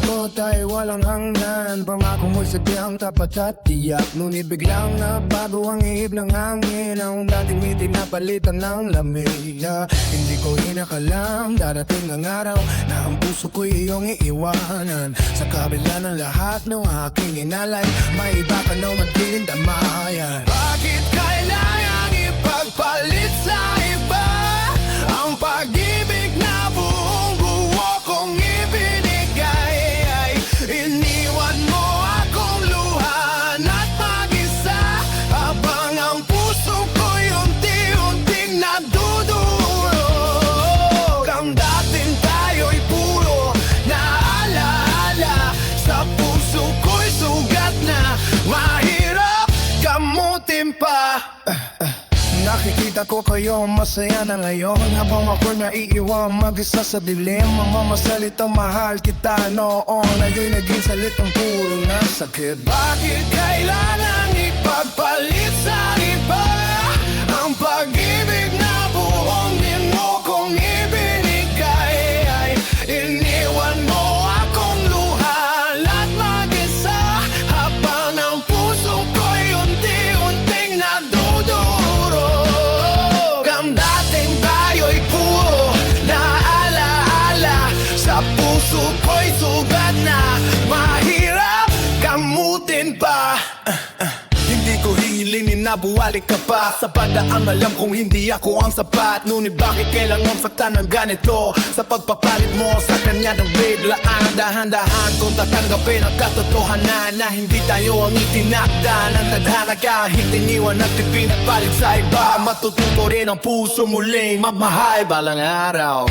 ko tayo walang hanggan. Pangako mo'y sadyang tapat at tiyak, ngunit biglang nabago ang ihip ng hangin. Ang dating ngiti napalitan ng lamig. Hindi ko inakalam darating ang araw na ang puso ko'y iyong iiwanan. Sa kabila ng lahat ng aking inalay, may iba ka na magdindamayan. Bakit kailangang ipagpalit sa iba ang pag-ibig na buong buo kong ibinigay? Iniwan mo akong luhan at mag-isa, habang ang puso ko'y unti-unting nadudurog. Ang dating tayo'y puro naalaala, sa puso ko'y sugat na mahirap gamutin pa. Nakikita ko kayo masaya na ngayon, habang ako'y naiiwan mag-isa sa dilim. Mga masalitang mahal kita noon, ngayon naging salitang puro na sakit. Bakit kailangan ipagpalit sa iba ang pag-ibig na buong din mo kong ibinigay? Iniwan mo akong luhan at mag-isa, habang ang puso ko'y unti-unting nadudurog. Ang dating tayo'y puro naalaala, sa puso ko'y sugat na mahirap gamutin pa. Hindi ko hihilinin na buwalik ka pa, sa padaang alam kong hindi ako ang sapat. Ngunit bakit kailangan saktan ng ganito? Sa pagpapalit mo sa kanya ng biglaan, dahan-dahan kong tatanggapin ang katotohanan na hindi tayo ang itinakda ng tadhana. Kahit iniwan at ipinapalit sa iba, matututo rin ang puso muling magmahal balang araw.